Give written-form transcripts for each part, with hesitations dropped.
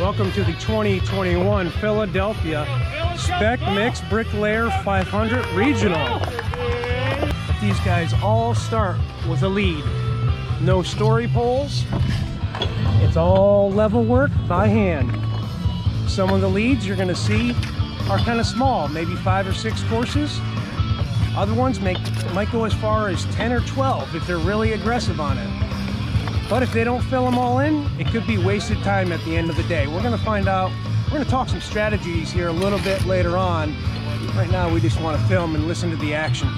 Welcome to the 2021 Philadelphia SPEC MIX BRICKLAYER 500 Regional. But these guys all start with a lead. No story poles. It's all level work by hand. Some of the leads you're going to see are kind of small, maybe 5 or 6 courses. Other ones might go as far as 10 or 12 if they're really aggressive on it. But if they don't fill them all in, it could be wasted time at the end of the day. We're going to find out. We're going to talk some strategies here a little bit later on. Right now we just want to film and listen to the action.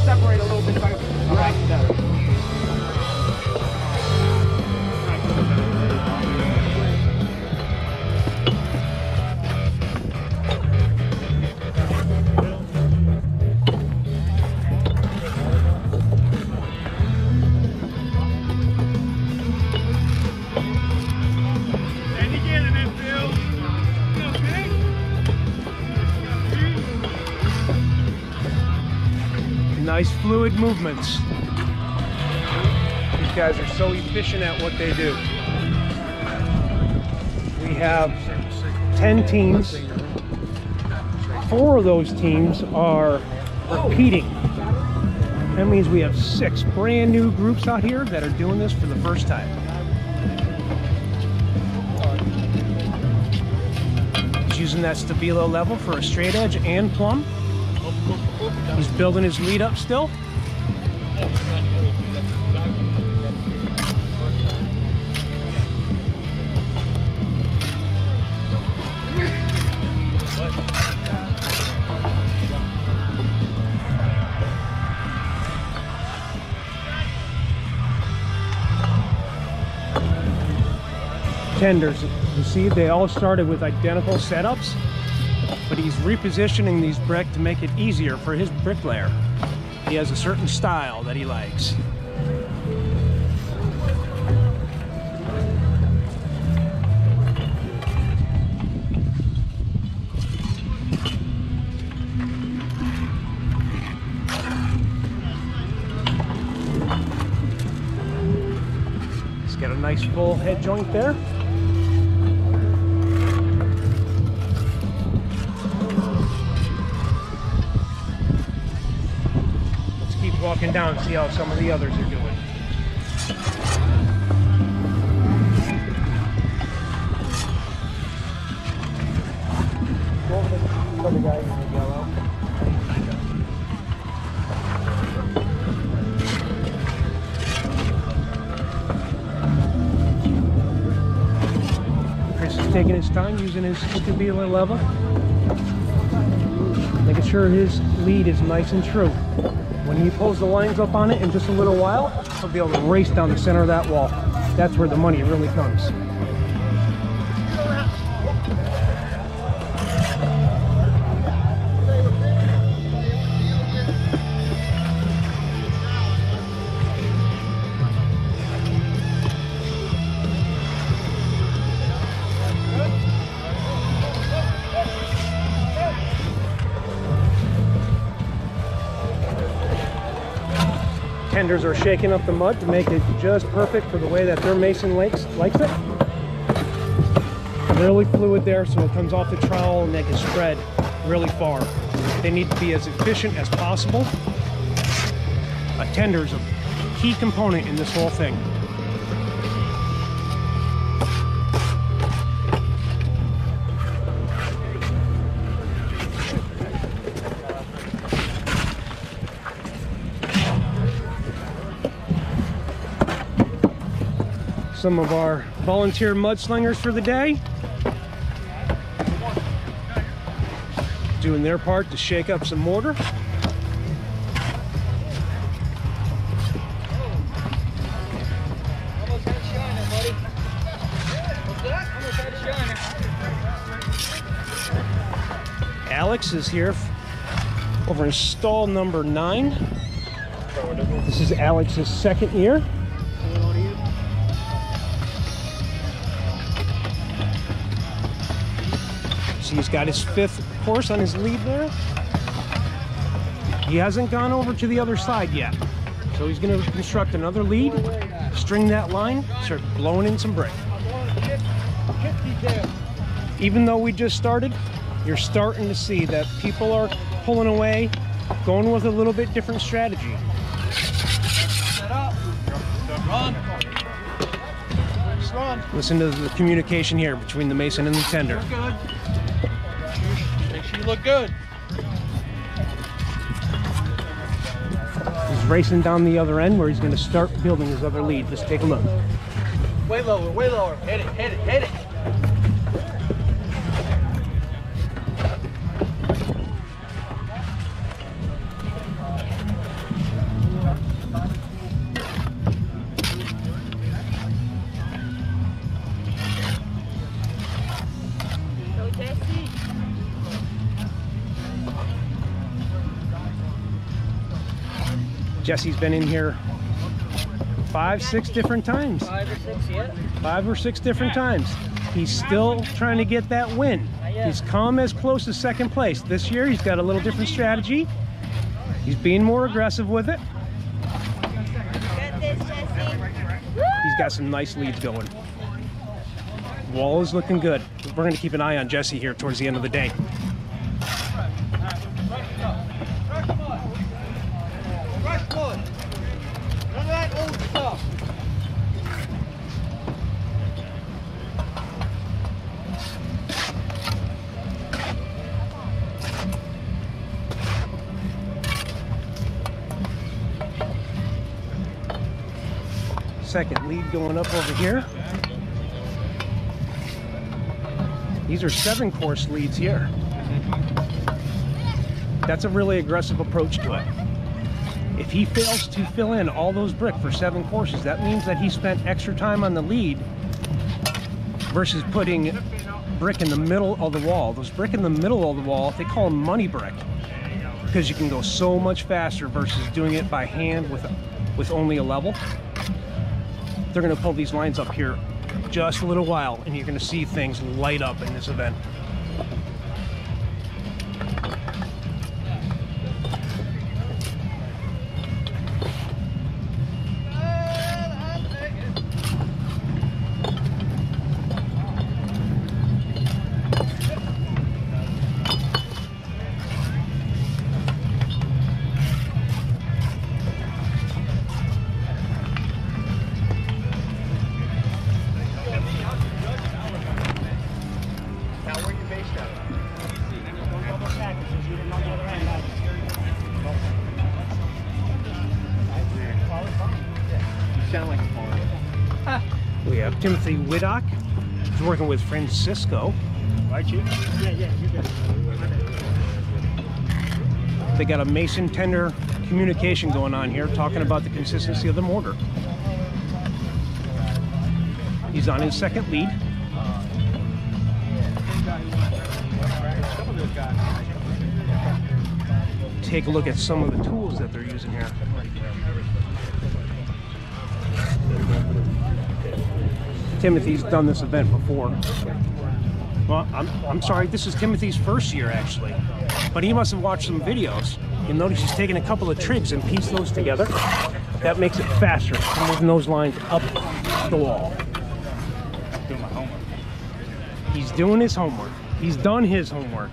Separate a little bit if I right there. Nice fluid movements. These guys are so efficient at what they do. We have 10 teams. 4 of those teams are repeating. That means we have 6 brand new groups out here that are doing this for the first time. He's using that stabilo level for a straight edge and plumb. He's building his lead up still. Tenders, you see, they all started with identical setups. But he's repositioning these brick to make it easier for his bricklayer. He has a certain style that he likes. He's got a nice full head joint there. Walking down and see how some of the others are doing. The guy in the yellow. Chris is taking his time using his stabilo level, making sure his lead is nice and true. When he pulls the lines up on it in just a little while, he'll be able to race down the center of that wall. That's where the money really comes. Tenders are shaking up the mud to make it just perfect for the way that their mason likes it. Really fluid there, so it comes off the trowel and they can spread really far. They need to be as efficient as possible. A tender is a key component in this whole thing. Some of our volunteer mudslingers for the day doing their part to shake up some mortar. Alex is here over in stall number 9. This is Alex's second year. So he's got his 5th course on his lead there. He hasn't gone over to the other side yet. So he's going to construct another lead, string that line, start blowing in some brick. Even though we just started, you're starting to see that people are pulling away, going with a little bit different strategy. Listen to the communication here between the mason and the tender. Make sure you look good. He's racing down the other end where he's going to start building his other lead. Let's take a look. Way lower, way lower. Hit it, hit it, hit it. Jesse's been in here 5, 6 different times. 5 or 6, yeah. 5 or 6 different times. He's still trying to get that win. He's come as close as 2nd place. This year he's got a little different strategy. He's being more aggressive with it. He's got some nice leads going. Wall is looking good. We're going to keep an eye on Jesse here towards the end of the day. Second lead going up over here. These are 7-course leads here. That's a really aggressive approach to it. If he fails to fill in all those brick for 7 courses, that means that he spent extra time on the lead versus putting brick in the middle of the wall. Those brick in the middle of the wall, they call them money brick, because you can go so much faster versus doing it by hand with only a level. They're going to pull these lines up here just a little while, and you're going to see things light up in this event. We have Timothy Whitak. He's working with Francisco. Right, you? Yeah, you got it. They got a mason tender communication going on here, talking about the consistency of the mortar. He's on his 2nd lead. Take a look at some of the tools that they're using here. Timothy's done this event before. Well, I'm sorry, this is Timothy's 1st year actually, but he must have watched some videos. You'll notice he's taken a couple of trigs and pieced those together. That makes it faster, moving those lines up the wall. Doing my homework. He's doing his homework. He's done his homework.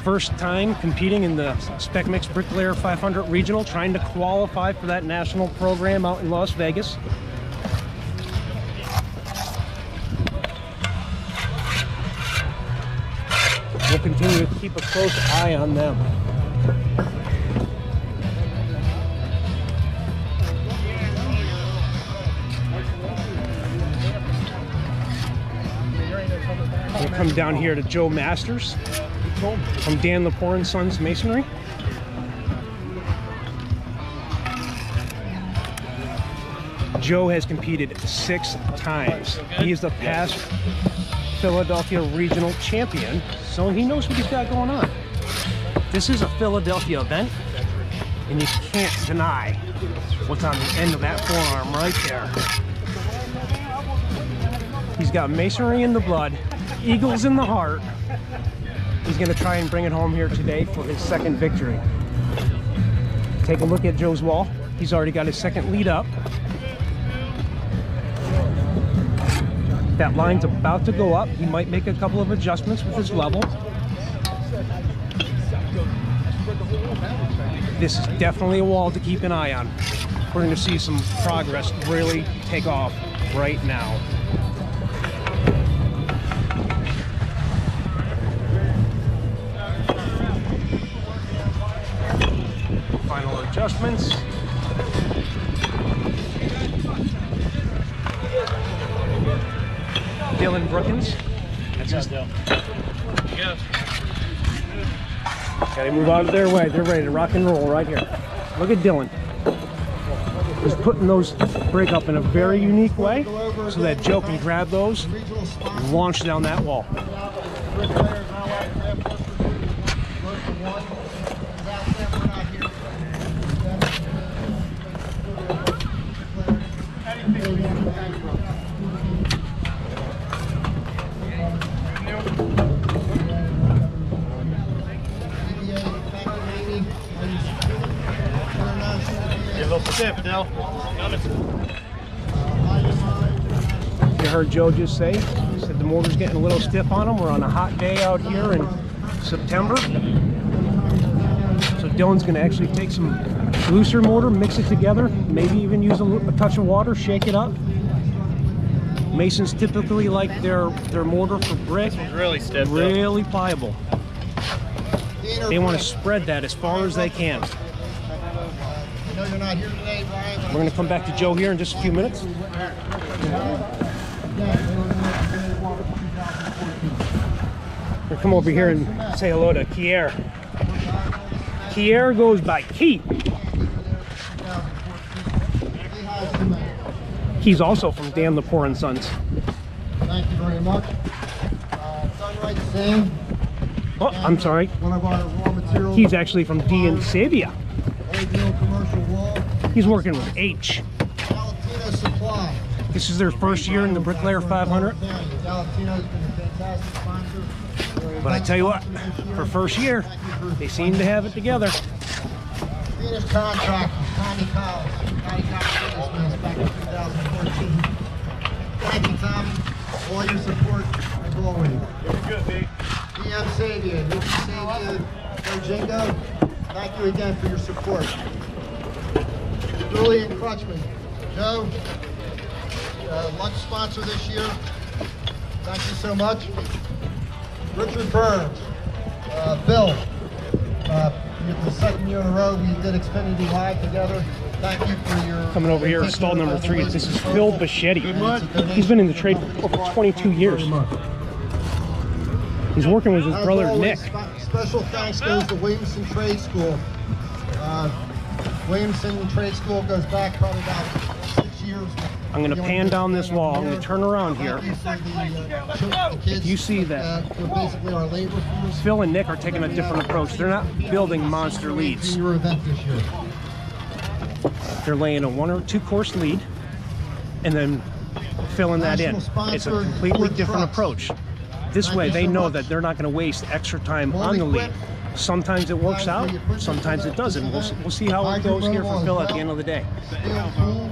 First time competing in the SPEC MIX BRICKLAYER 500 Regional, trying to qualify for that national program out in Las Vegas. We'll continue to keep a close eye on them. We'll come down here to Joe Masters from Dan Lepore and Sons Masonry. Joe has competed 6 times. He is the past Philadelphia regional champion, so he knows what he's got going on. This is a Philadelphia event, and you can't deny what's on the end of that forearm right there. He's got masonry in the blood, eagles in the heart. He's going to try and bring it home here today for his second victory. Take a look at Joe's wall. He's already got his second lead up. That line's about to go up. He might make a couple of adjustments with his level. This is definitely a wall to keep an eye on. We're going to see some progress really take off right now. Final adjustments. Dylan Brookins. That's his deal. Yeah. Gotta move out of their way. They're ready to rock and roll right here. Look at Dylan. He's putting those break up in a very unique way so that Joe can grab those and launch down that wall. You heard Joe just say, he said the mortar's getting a little stiff on him. We're on a hot day out here in September. So Dylan's going to actually take some looser mortar, mix it together, maybe even use a touch of water, shake it up. Masons typically like their mortar for brick Really stiff. really pliable. They want to spread that as far as they can. I know you're not here today, Brian. We're going to come back to Joe here in just a few minutes. We'll come over here and say hello to Kier. Kier goes by Keith. He's also from Dan Lepore and Sons. Thank you very much. Sunlight Sand. Oh, I'm sorry. One of our raw materials. He's actually from D and Sabia. Original commercial wall. He's working with H. Galatino Supply. This is their first year in the Bricklayer 500. Galatino's been a fantastic sponsor. But I tell you what, for first year, they seem to have it together. Venus Contractors, Tommy Collins. Tommy Collins back in 2014. Thank you, Tommy. All your support as always. Good, Pete. DM Sabia, Nick Sabia, Jingo. Thank you again for your support. Julie and Crutchman. Joe, lunch sponsor this year. Thank you so much. Richard Burns, Bill, the second year in a row we did Xfinity Live together. Thank you for your... Coming over here, stall number 3. This is Phil Bachetti. He's been in the trade for over 22 years. He's working with his brother Nick. Special thanks goes to Williamson Trade School. Williamson Trade School goes back probably about 6 years. I'm going to pan down this wall. I'm going to turn around here. If you see that, basically our labor force. Phil and Nick are taking a different approach. They're not building monster leads. Your event this year. They're laying a 1 or 2 course lead and then filling that in. It's a completely different approach. This way they know that they're not going to waste extra time on the lead. Sometimes it works out, sometimes it doesn't. We'll see how it goes here for Phil at the end of the day. Steel Tools,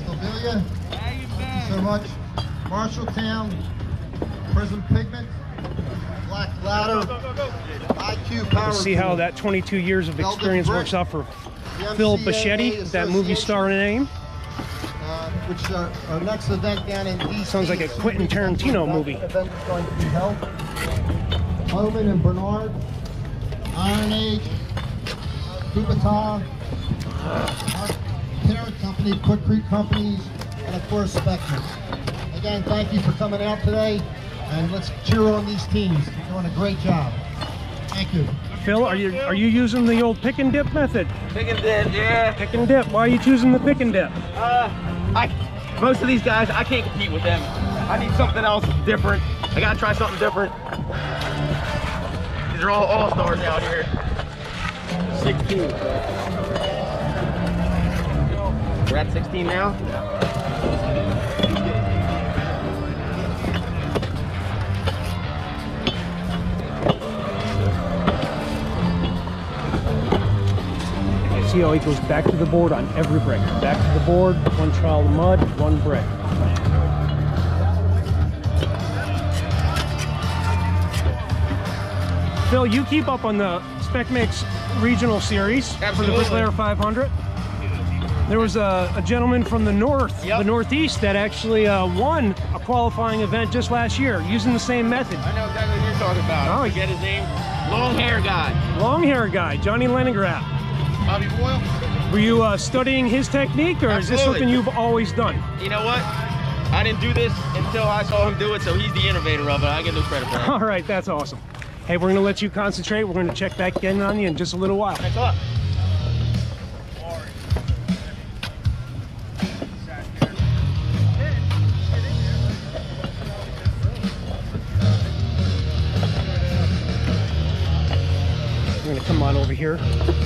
Stabilia, thank you so much. Marshalltown, Prism Pigment, Black Ladder, IQ Power. We'll see how that 22 years of experience works out for Phil Bachetti, that movie star name. Which our next event down in DC. Sounds like a Quentin Tarantino movie. Event is going to be held. Homan and Bernard, Iron Age, Kubota, our parent company, Quikrete Companies, and of course SPEC MIX. Again, thank you for coming out today, and let's cheer on these teams. You're doing a great job. Thank you. Phil, are you using the old pick and dip method? Pick and dip, yeah. Pick and dip. Why are you choosing the pick and dip? Most of these guys, I can't compete with them. I need something else different. I gotta try something different. These are all stars out here. 16. We're at 16 now. See how he goes back to the board on every brick. Back to the board, one trowel of mud, one brick. Phil, you keep up on the SPEC MIX regional series. Absolutely. For the Bricklayer 500. There was a gentleman from the north, Yep. the northeast, that actually won a qualifying event just last year using the same method. I know exactly what you're talking about. Oh, I forget his name. Long hair guy. Long hair guy, Johnny Leningrad. Bobby Boyle. Were you studying his technique, or is this Absolutely. something you've always done? You know what? I didn't do this until I saw him do it, so he's the innovator of it. I get no credit for it. All right, that's awesome. Hey, we're going to let you concentrate. We're going to check back in on you in just a little while. Thanks a lot. We're going to come on over here,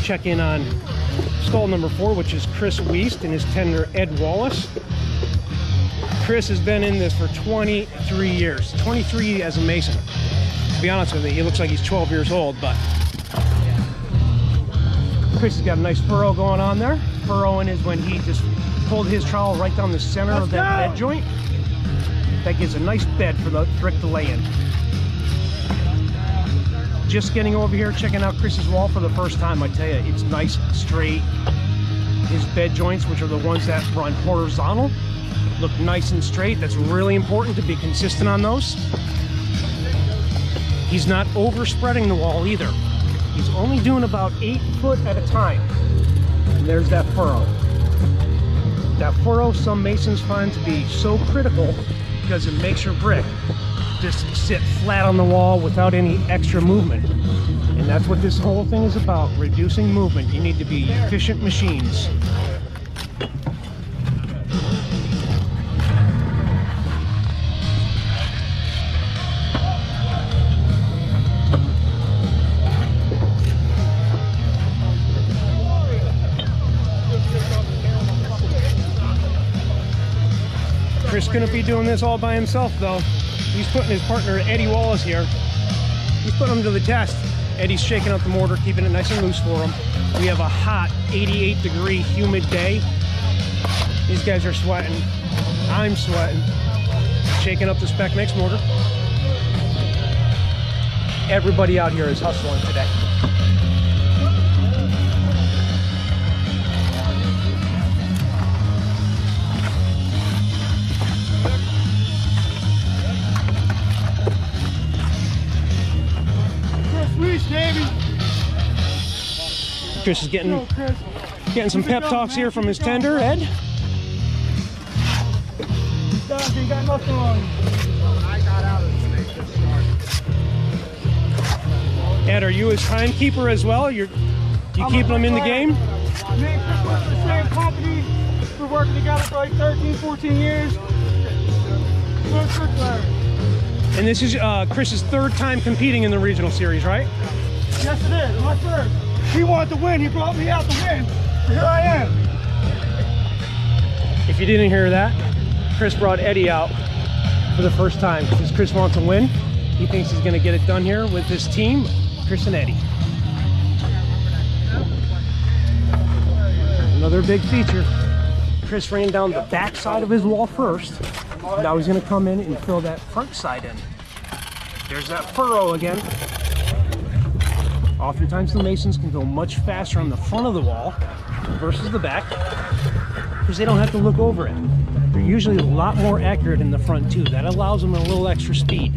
check in on stall number 4, which is Chris Wiest and his tender Ed Wallace. Chris has been in this for 23 years, 23 as a mason. To be honest with you, he looks like he's 12 years old, but Chris has got a nice furrow going on there. Furrowing is when he just pulled his trowel right down the center of that bed joint. That gives a nice bed for the brick to lay in. Just getting over here, checking out Chris's wall for the first time. I tell you, it's nice, straight. His bed joints, which are the ones that run horizontal, look nice and straight. That's really important to be consistent on those. He's not overspreading the wall either. He's only doing about 8 foot at a time. And there's that furrow. That furrow, some masons find to be so critical because it makes your brick just sit flat on the wall without any extra movement. And that's what this whole thing is about, reducing movement. You need to be efficient machines. Chris couldn't be doing this all by himself though. He's putting his partner Eddie Wallace here. He's putting him to the test. Eddie's shaking up the mortar, keeping it nice and loose for him. We have a hot 88-degree humid day. These guys are sweating. I'm sweating. Shaking up the SPEC MIX mortar. Everybody out here is hustling today. Chris is getting some pep talks here from his tender, Ed. Ed, are you his timekeeper as well? You keeping him in the game? Me and Chris work for the same company. We're working together for like 13, 14 years. And this is Chris's 3rd time competing in the regional series, right? Yes, it is. My first. He wanted to win. He brought me out to win. Here I am. If you didn't hear that, Chris brought Eddie out for the first time because Chris wants to win. He thinks he's going to get it done here with his team, Chris and Eddie. Another big feature. Chris ran down the back side of his wall first. Now he's going to come in and fill that front side in. There's that furrow again. Oftentimes the masons can go much faster on the front of the wall versus the back because they don't have to look over it. They're usually a lot more accurate in the front too. That allows them a little extra speed.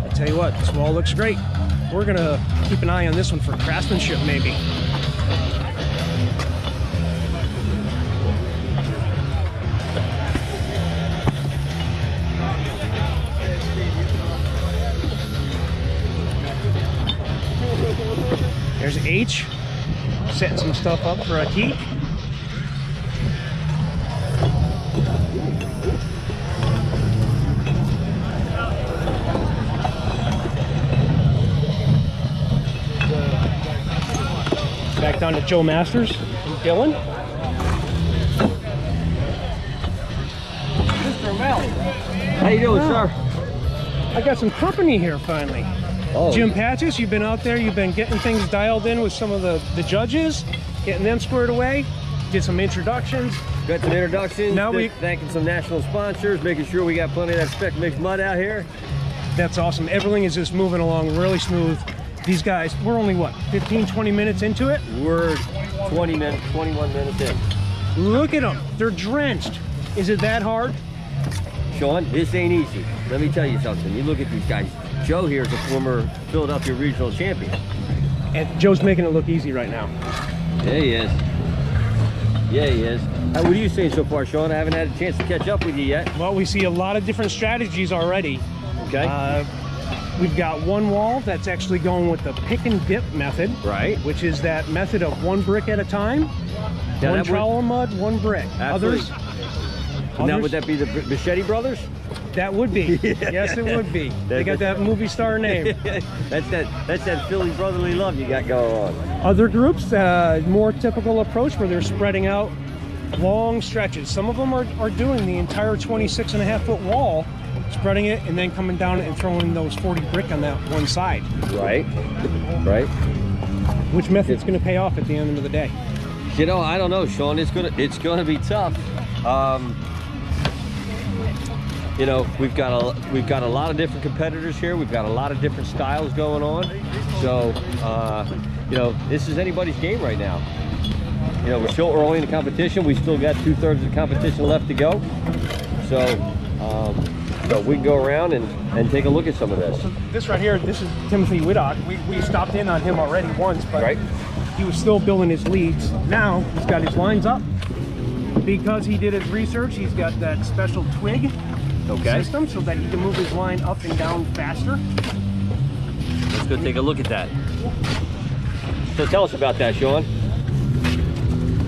I tell you what, this wall looks great. We're gonna keep an eye on this one for craftsmanship maybe. There's H, setting some stuff up for a heat. down to Joe Masters and Dylan. Mr. Mel. How you doing, sir? I got some company here finally. Oh. Jim Patches, you've been out there, you've been getting things dialed in with some of the judges, getting them squared away, did some introductions. Got some introductions, now we thanking some national sponsors, making sure we got plenty of that SPEC MIX mud out here. That's awesome. Everything is just moving along really smooth. These guys, we're only what, 15, 20 minutes into it? We're 21 minutes in. Look at them, they're drenched. Is it that hard? Sean, this ain't easy. Let me tell you something. You look at these guys. Joe here is a former Philadelphia regional champion. And Joe's making it look easy right now. Yeah, he is. Yeah, he is. What are you saying so far, Sean? I haven't had a chance to catch up with you yet. Well, we see a lot of different strategies already. Okay. We've got one wall that's actually going with the pick and dip method. Right. Which is that method of one brick at a time. Now one trowel of mud, one brick. Absolutely. Now, would that be the Bashetti brothers? That would be. Yes, it would be. They got that movie star name. That's that Philly brotherly love you got going on. Other groups, more typical approach where they're spreading out long stretches. Some of them are doing the entire 26.5-foot wall, spreading it and then coming down and throwing those 40 brick on that one side. Right. Right. Which method's going to pay off at the end of the day? You know, I don't know, Sean. It's gonna be tough. You know, we've got a lot of different competitors here. We've got a lot of different styles going on. So, you know, this is anybody's game right now. You know, we're still early in the competition. We still got 2/3 of the competition left to go. So, we can go around and take a look at some of this. So this right here, this is Timothy Whitak. We stopped in on him already once, but he was still building his leads. Now he's got his lines up. Because he did his research, he's got that special twig system so that he can move his line up and down faster. Let's go take a look at that. So tell us about that, Sean.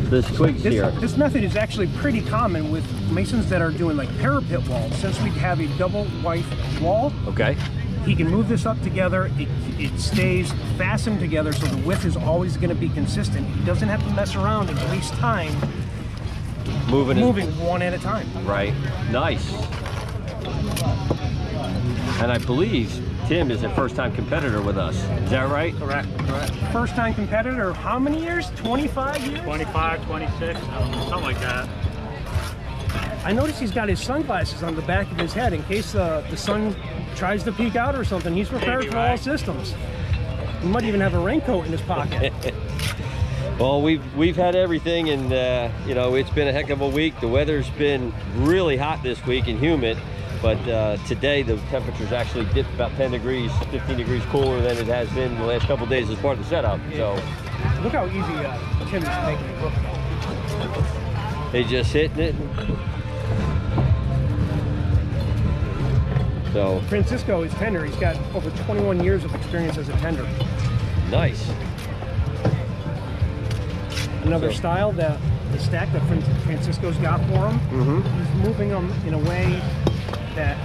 This twigs here. This method is actually pretty common with masons that are doing like parapet walls. Since we have a double white wall, he can move this up together. It stays fastened together, so the width is always going to be consistent. He doesn't have to mess around and waste time moving one at a time. Right. Nice. And I believe Tim is a first-time competitor with us. Is that right? Correct. First-time competitor, how many years? 25 years? 25, 26, something like that. I noticed he's got his sunglasses on the back of his head in case the sun tries to peek out or something. He's prepared for all systems. He might even have a raincoat in his pocket. Well, we've had everything, and you know, it's been a heck of a week. The weather's been really hot this week and humid, but today the temperature's actually dipped about 10 degrees, 15 degrees cooler than it has been the last couple of days as part of the setup. So look how easy Tim is making it look. They just hitting it. So Francisco is tender. He's got over 21 years of experience as a tender. Nice. Another style, the stack that Francisco's got for him, he's moving them in a way that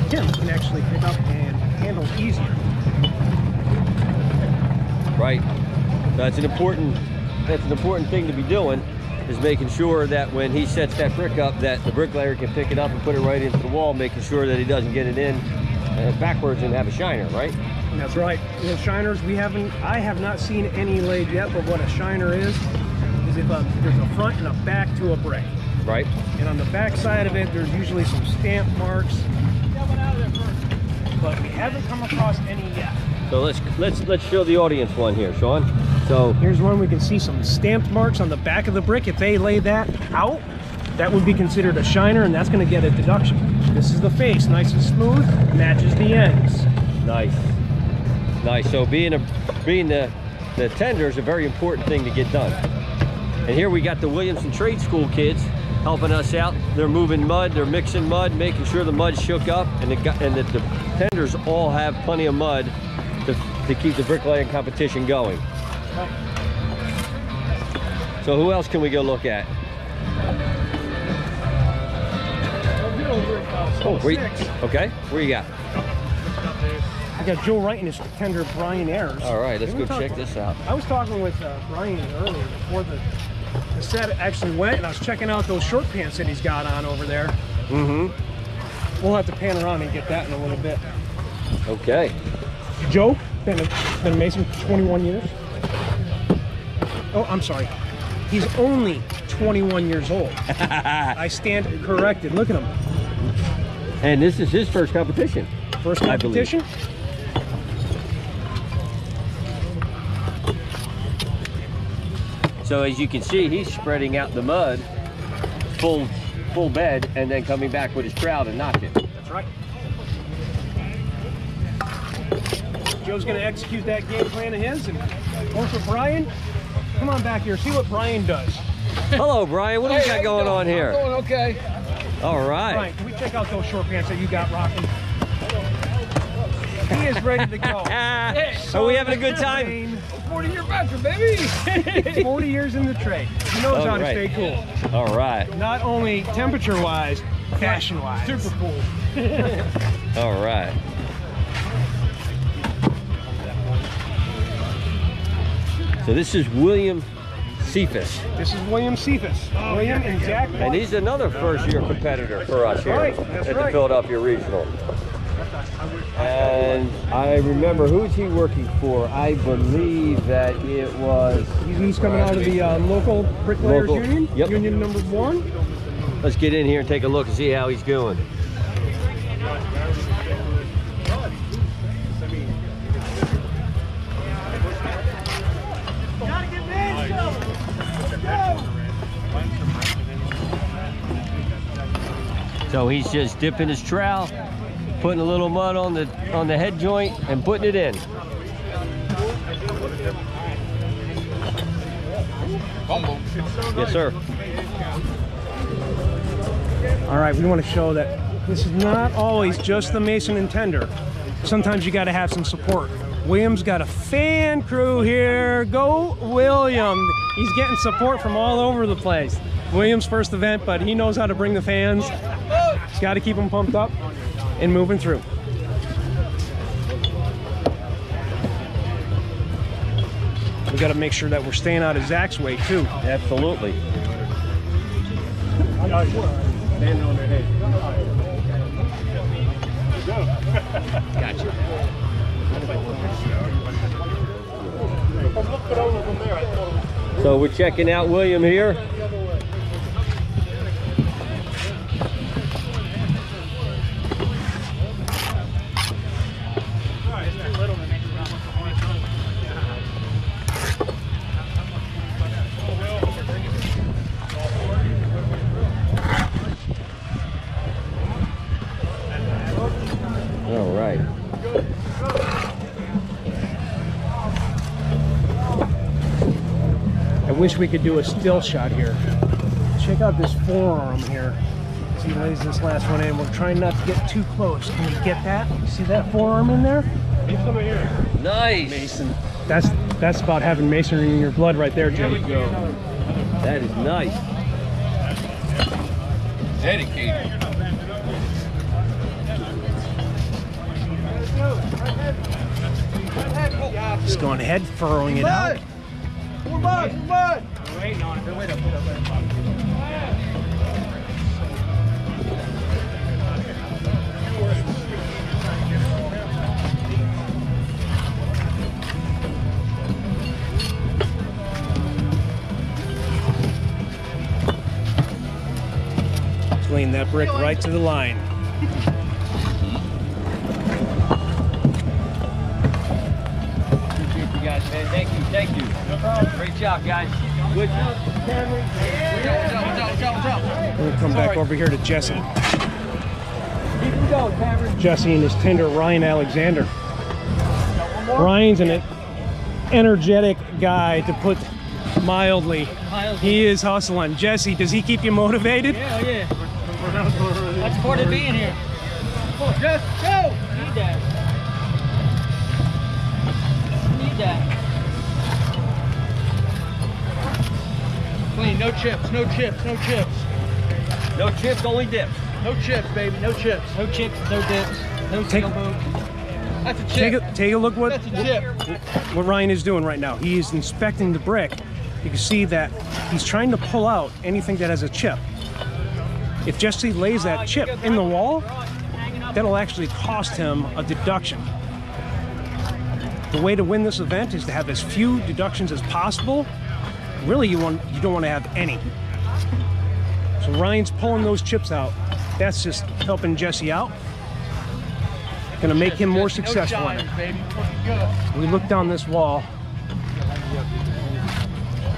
Tim can actually pick up and handle easier. Right. That's an important thing to be doing, is making sure that when he sets that brick up, that the bricklayer can pick it up and put it right into the wall, making sure that he doesn't get it in backwards and have a shiner, right? That's right. The shiners, I have not seen any laid yet, but what a shiner is if there's a front and a back to a brick. Right. And on the back side of it, there's usually some stamp marks, but we haven't come across any yet. So let's show the audience one here, Sean. So here's one. We can see some stamped marks on the back of the brick. If they lay that out, that would be considered a shiner, and that's going to get a deduction. This is the face, nice and smooth, matches the ends. Nice. Nice. So being the tender is a very important thing to get done. And here we got the Williamson Trade School kids helping us out. They're moving mud, they're mixing mud, making sure the mud's shook up, and that the tenders all have plenty of mud to keep the bricklaying competition going. So who else can we go look at? Oh, okay, where you got? We got Joe Wright and his tender Brian Ayers. All right, let's go check this out. I was talking with Brian earlier before the set actually went, and I was checking out those short pants that he's got on over there. Mm-hmm. We'll have to pan around and get that in a little bit. Okay. Joe, been a Mason for 21 years. Oh, I'm sorry. He's only 21 years old. I stand corrected. Look at him. And this is his first competition. First competition? So as you can see, he's spreading out the mud, full bed, and then coming back with his trowel and knock it. That's right. Joe's going to execute that game plan of his, and one for Brian. Come on back here, see what Brian does. Hello, Brian. What do we got going on here? Going okay. All right. Brian, can we check out those short pants that you got rocking? He is ready to go. Are we having a good time? 40-year veteran, baby. 40 years in the trade. He knows how to stay cool. All right. Not only temperature-wise, fashion-wise. Super cool. All right. So this is William Cephas. This is William Cephas. William and Zach. And he's another first-year competitor for us here at the Philadelphia Regional. And I remember, who's he working for? I believe that it was... He's coming out of the local Bricklayers Union. Yep. Union number 1. Let's get in here and take a look and see how he's doing. So he's just dipping his trowel, putting a little mud on the head joint and putting it in. Yes, sir. All right, we want to show that this is not always just the mason and tender. Sometimes you got to have some support. William's got a fan crew here. Go William. He's getting support from all over the place. William's first event, but he knows how to bring the fans. He's got to keep them pumped up and moving through. We got to make sure that we're staying out of Zach's way too. Absolutely. Standing on their head. Gotcha. So we're checking out William here. All right. I wish we could do a still shot here. Check out this forearm here. As he lays this last one in. We're trying not to get too close. Can you get that? See that forearm in there? Nice. Mason. That's about having masonry in your blood right there, Jay. That is nice. Dedicated. Just going ahead, furrowing it out. Waiting on it. Wait up. Just laying that brick right to the line. Appreciate you guys, man. Thank you. Great job, guys. Good job. We'll come back over here to Jesse. Keep him going, Cameron. Jesse and his tender Ryan Alexander. Ryan's an energetic guy, to put mildly. He is hustling. Jesse, does he keep you motivated? Yeah. That's part of being here. Just go! Need that. Need that. Clean, no chips, no chips, no chips. No chips, only dips. No chips, baby, no chips. No chips, no dips, no Take- sailboat. That's a chip. Take a look what Ryan is doing right now. He is inspecting the brick. You can see that he's trying to pull out anything that has a chip. If Jesse lays that chip in the wall, that'll actually cost him a deduction. The way to win this event is to have as few deductions as possible. Really, you don't want to have any. So Ryan's pulling those chips out. That's just helping Jesse out. Gonna make him more successful in it. We look down this wall.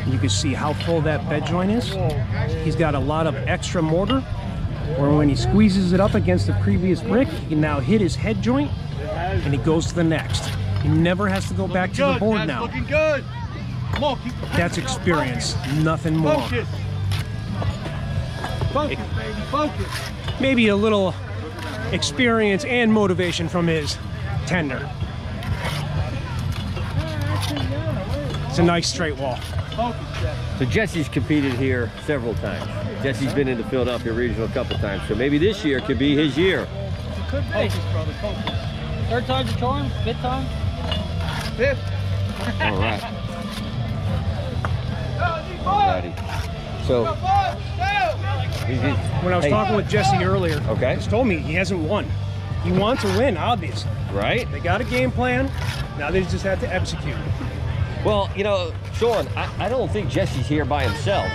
You can see how full that bed joint is. He's got a lot of extra mortar, where when he squeezes it up against the previous brick, he can now hit his head joint, and he goes to the next. He never has to go back to the board now. Looking good. Come on, That's experience, nothing more. Focus. Focus, baby, focus. Maybe a little experience and motivation from his tender. It's a nice straight wall. So Jesse's competed here several times. Jesse's been in the Philadelphia Regional a couple times, so maybe this year could be his year. It could be. Focus, brother, focus. Third time's a charm? Fifth time? Fifth. All right. Alrighty. So, When I was talking with Jesse earlier, okay, he told me he hasn't won. He wants to win, obviously. Right. They got a game plan. Now they just have to execute. Well, you know, Sean, I don't think Jesse's here by himself.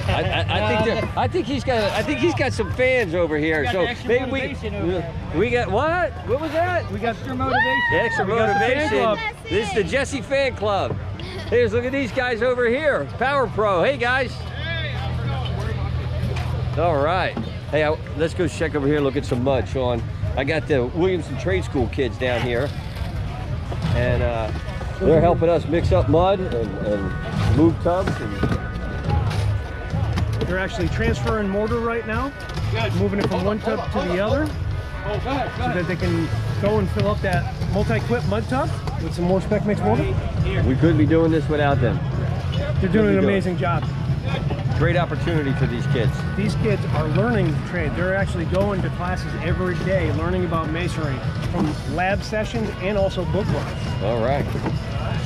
I think he's got some fans over here. So maybe we got what? What was that? We got extra motivation. Extra motivation. This is the Jesse fan club. Here's, look at these guys over here. Power Pro. Hey guys. All right. Hey, let's go check over here and look at some mud, Sean. I got the Williamson Trade School kids down here, and they're helping us mix up mud and move tubs. And they're actually transferring mortar right now, moving it from one tub to the other, so that they can go and fill up that multi-quip mud tub with some more SPEC MIX mortar. We couldn't be doing this without them. They're doing an amazing job. Great opportunity for these kids. These kids are learning the trade. They're actually going to classes every day, learning about masonry from lab sessions and also book clubs. All right.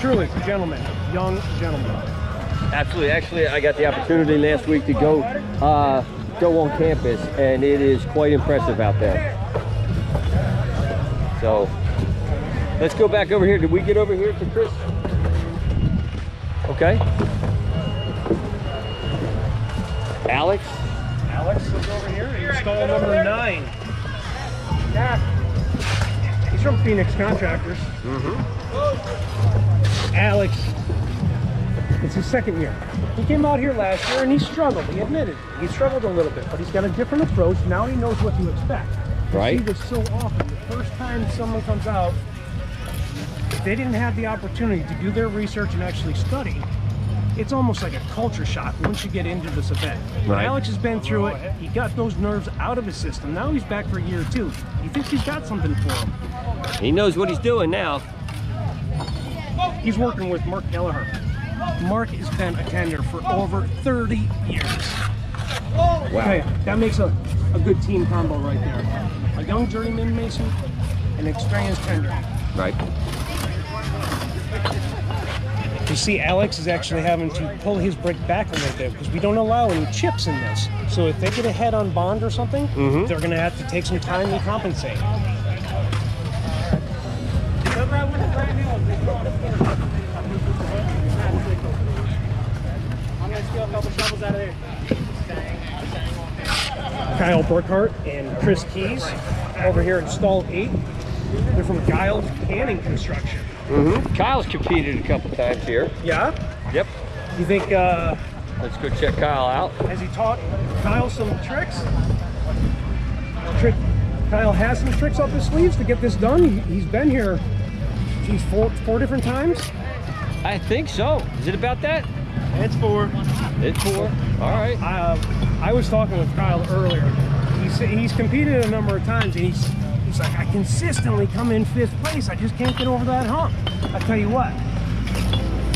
Truly, gentlemen, young gentlemen. Absolutely. Actually, I got the opportunity last week to go on campus, and it is quite impressive out there. So let's go back over here. Did we get over here to Chris? Okay. Alex is over here. Install number 9. Yeah. He's from Phoenix Contractors. Alex, it's his second year. He came out here last year and he struggled. He admitted he struggled a little bit, but he's got a different approach. Now he knows what to expect. Right. You see this so often. The first time someone comes out, if they didn't have the opportunity to do their research and actually study, it's almost like a culture shock once you get into this event. Right. Alex has been through it. He got those nerves out of his system. Now he's back for year 2. He thinks he's got something for him. He knows what he's doing now. He's working with Mark Kelleher. Mark has been a tender for over 30 years. Wow. Okay, that makes a good team combo right there. A young journeyman mason, an experienced tender. Right. You see, Alex is actually having to pull his brick back a little bit because we don't allow any chips in this. So if they get ahead on bond or something, they're going to have to take some time to compensate. I'm going to steal a couple shovels out of there. Kyle Burkhart and Chris Keys over here at Stall 8. They're from Giles Canning Construction. Kyle's competed a couple times here. Yeah? Yep. You think, Let's go check Kyle out. has he taught Kyle some tricks? Kyle has some tricks up his sleeves to get this done. He's been here, geez, four different times. I think so. Is it about that? It's 4. It's 4. All right. I was talking with Kyle earlier. He's competed a number of times, and he's like, I consistently come in 5th place. I just can't get over that hump. I tell you what,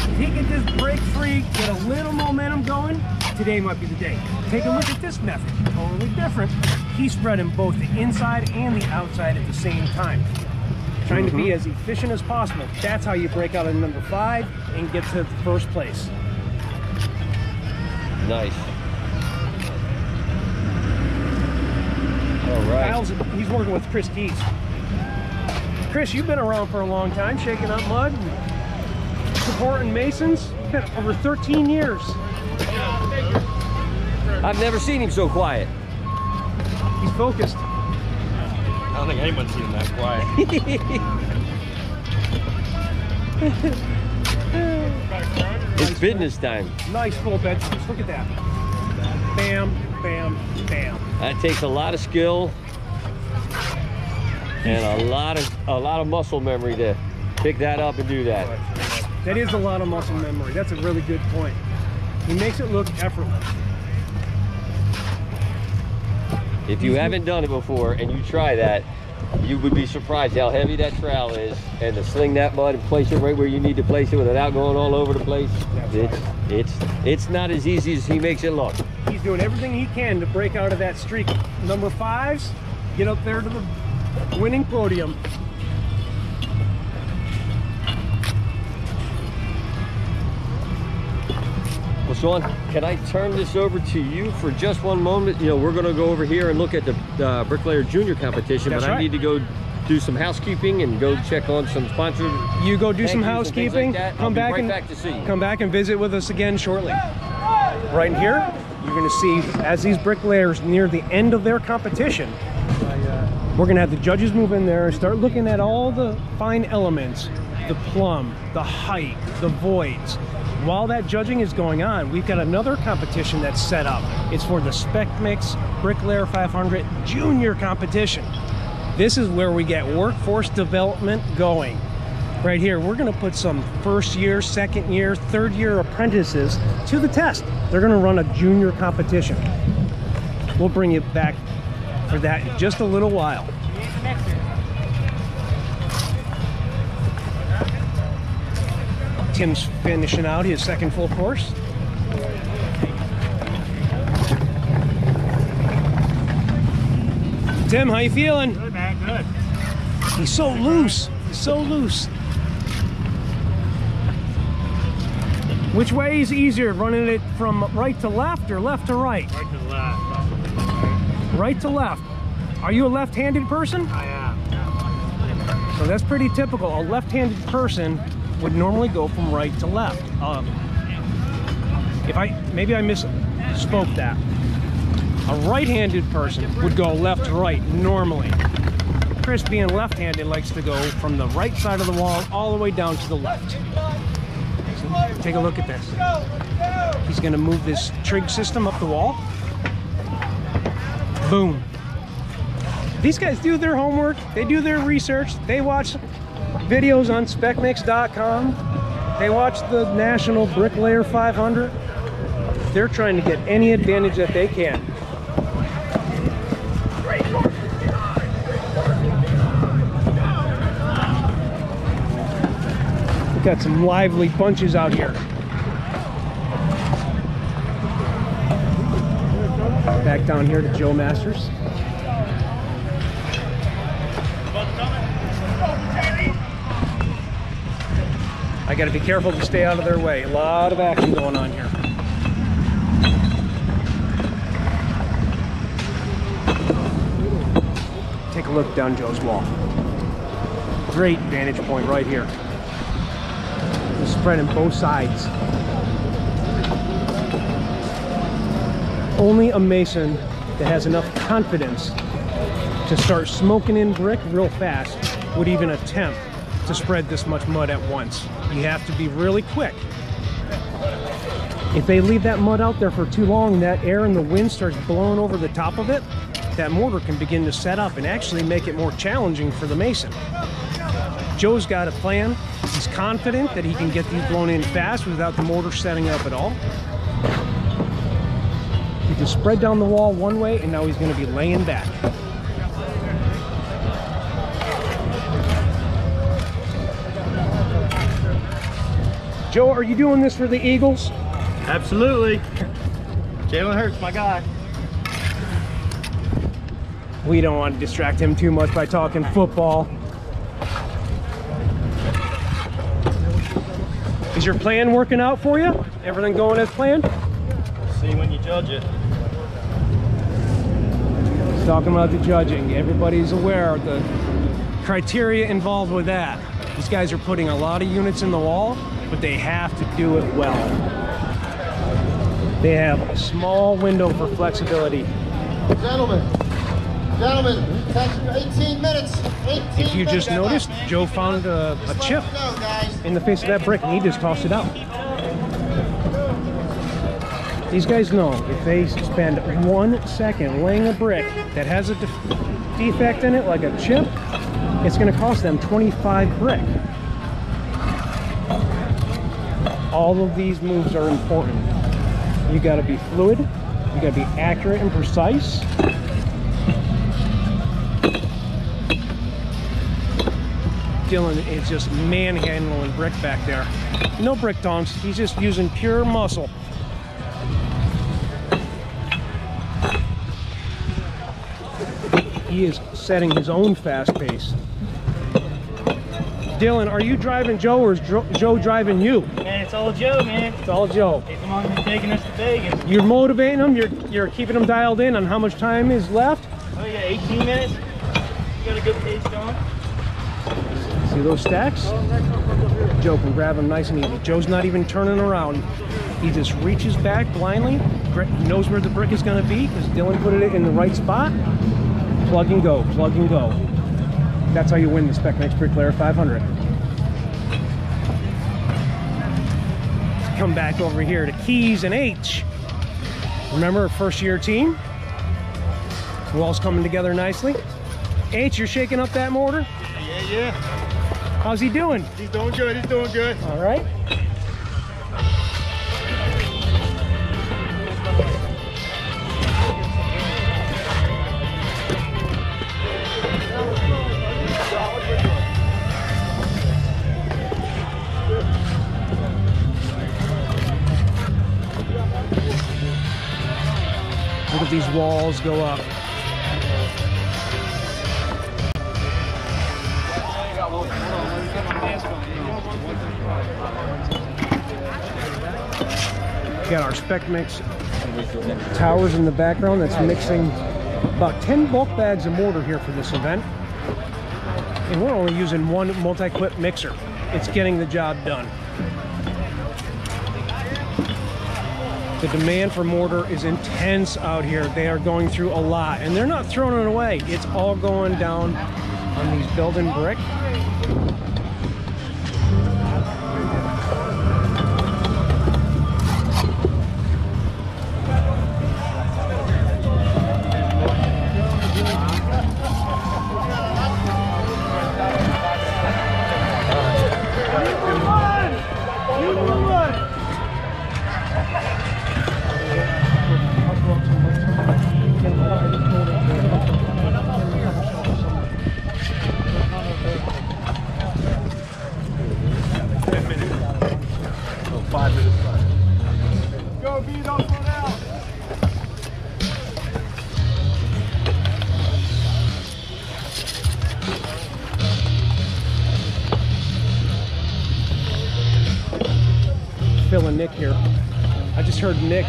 if he can just break free, get a little momentum going, today might be the day. Take a look at this method. Totally different. He's spreading both the inside and the outside at the same time. trying to be as efficient as possible. That's how you break out of number 5 and get to first place. Nice. All right. He's working with Chris Keys. Chris, you've been around for a long time, shaking up mud, and supporting masons. Been over 13 years. I've never seen him so quiet. He's focused. I don't think anyone's seen him that quiet. It's business time. Nice full bed. Just look at that. Bam, bam, bam. That takes a lot of skill and a lot of muscle memory to pick that up and do that. That is a lot of muscle memory. That's a really good point. He makes it look effortless. If you haven't done it before and you try that, you would be surprised how heavy that trowel is, and to sling that mud and place it right where you need to place it without going all over the place. It's not as easy as he makes it look. He's doing everything he can to break out of that streak. Number 5s, get up there to the winning podium. Well, Sean, can I turn this over to you for just one moment? You know, we're going to go over here and look at the Bricklayer Junior competition, That's but right. I need to go do some housekeeping and go check on some sponsored. You go do some and housekeeping. like Come back right and back to see you. come back and visit with us again shortly. Right here, you're going to see as these bricklayers near the end of their competition, we're going to have the judges move in there and start looking at all the fine elements, the plumb, the height, the voids. While that judging is going on, we've got another competition that's set up. It's for the SPEC MIX BRICKLAYER 500 Junior competition. This is where we get workforce development going. Right here, we're going to put some first year, second year, third year apprentices to the test. They're going to run a junior competition. We'll bring you back for that in just a little while. Tim's finishing out his second full course. Tim, how you feeling? Good, man, good. He's so loose. He's so loose. Which way is easier, running it from right to left or left to right? Right to the left. Right to left. Are you a left-handed person? I am. So that's pretty typical. A left-handed person would normally go from right to left. Maybe I misspoke that. A right-handed person would go left to right normally. Chris, being left-handed, likes to go from the right side of the wall all the way down to the left. So take a look at this. He's going to move this trig system up the wall. Boom. These guys do their homework. They do their research. They watch videos on SpecMix.com. They watch the National Bricklayer 500. They're trying to get any advantage that they can. We've got some lively bunches out here. Back down here to Joe Masters. I got to be careful to stay out of their way. A lot of action going on here. Take a look down Joe's wall. Great vantage point right here. The spread on both sides. Only a mason that has enough confidence to start smoking in brick real fast would even attempt to spread this much mud at once. You have to be really quick. If they leave that mud out there for too long, that air and the wind starts blowing over the top of it, that mortar can begin to set up and actually make it more challenging for the mason. Joe's got a plan. He's confident that he can get these blown in fast without the mortar setting up at all. He just spread down the wall one way, and now he's going to be laying back. Joe, are you doing this for the Eagles? Absolutely. Jalen Hurts, my guy. We don't want to distract him too much by talking football. Is your plan working out for you? Everything going as planned? See when you judge it. He's talking about the judging. Everybody's aware of the criteria involved with that. These guys are putting a lot of units in the wall, but they have to do it well. They have a small window for flexibility. Gentlemen, attention, 18 minutes. 18 If you just noticed, Joe found a chip in the face of that brick and he just tossed it out. These guys know if they spend 1 second laying a brick that has a defect in it, like a chip, it's going to cost them 25 brick. All of these moves are important. You got to be fluid, you got to be accurate and precise. Dylan is just manhandling brick back there. No brick donks, he's just using pure muscle. He is setting his own fast pace. Dylan, are you driving Joe or is Joe driving you? Man, it's all Joe, man. It's all Joe. He's the one who's taking us to Vegas. You're motivating them, you're keeping them dialed in on how much time is left. Oh, you got 18 minutes? You got a good pace going? See those stacks? Joe can grab them nice and easy. Joe's not even turning around. He just reaches back blindly, knows where the brick is going to be because Dylan put it in the right spot. Plug and go, plug and go. That's how you win the SPEC MIX BRICKLAYER 500. Let's come back over here to Keys and H. Remember our first year team? Wall's coming together nicely. H, you're shaking up that mortar? Yeah. How's he doing? He's doing good, he's doing good. All right. Look at these walls go up. Got our SPEC MIX towers in the background that's mixing about 10 bulk bags of mortar here for this event. And we're only using one multi-clip mixer. It's getting the job done. The demand for mortar is intense out here. They are going through a lot and they're not throwing it away. It's all going down on these building brick. Phil and Nick here. I just heard Nick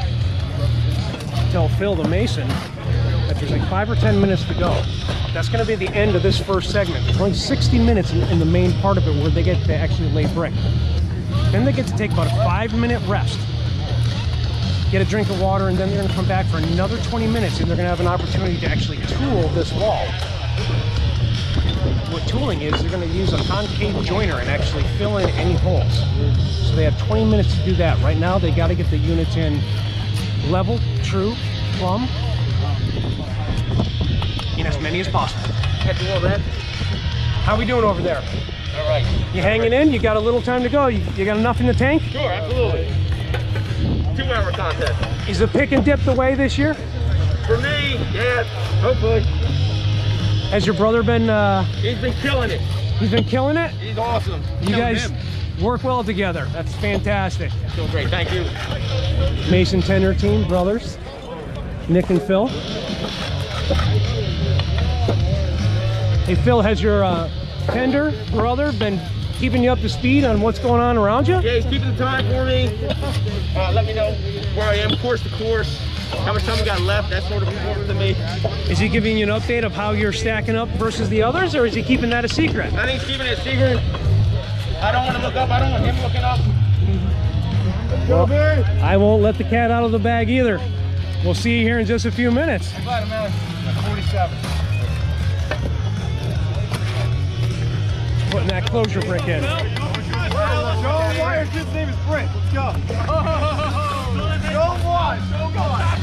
tell Phil the mason that there's like 5 or 10 minutes to go. That's going to be the end of this first segment. There's only 60 minutes in the main part of it where they get to actually lay brick. Then they get to take about a 5-minute rest, get a drink of water, and then they're going to come back for another 20 minutes and they're going to have an opportunity to actually tool this wall. What tooling is, they're going to use a concave joiner and actually fill in any holes. So they have 20 minutes to do that. Right now, they got to get the units in level, true, plumb, in as many as possible. How we doing over there? All right. You hanging in? You got a little time to go? You got enough in the tank? Sure, absolutely. 2-hour contest. Is the pick and dip the way this year? For me, yeah, hopefully. Has your brother been... He's been killing it. He's been killing it? He's awesome. You guys work well together. That's fantastic. Doing great, thank you. Mason Tender team, brothers. Nick and Phil. Hey Phil, has your tender brother been keeping you up to speed on what's going on around you? Yeah, he's keeping the time for me. Let me know where I am, course to course, how much time we got left. That's sort of important to me. Is he giving you an update of how you're stacking up versus the others, or is he keeping that a secret? I think he's keeping it a secret. I don't want to look up. I don't want him looking up. Well, I won't let the cat out of the bag either. We'll see you here in just a few minutes. Got him, man. 47. Putting that closure brick in. Joe Wyatt's his name is Brick. Let's go. Joe Wyatt. Joe Wyatt.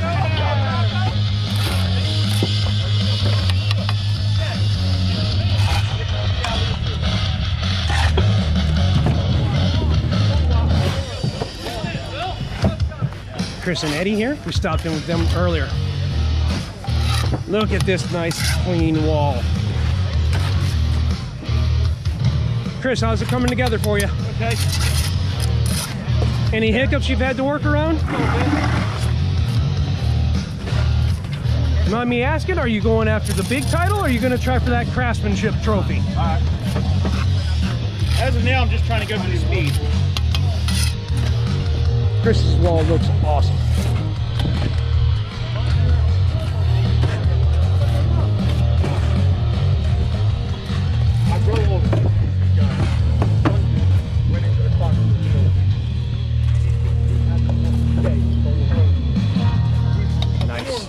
Chris and Eddie here. We stopped in with them earlier. Look at this nice clean wall. Chris, how's it coming together for you? Okay. Any hiccups you've had to work around? Mind me asking, are you going after the big title, or are you going to try for that craftsmanship trophy? All right. As of now, I'm just trying to go for the speed. Chris's wall looks awesome. I drove over. Nice.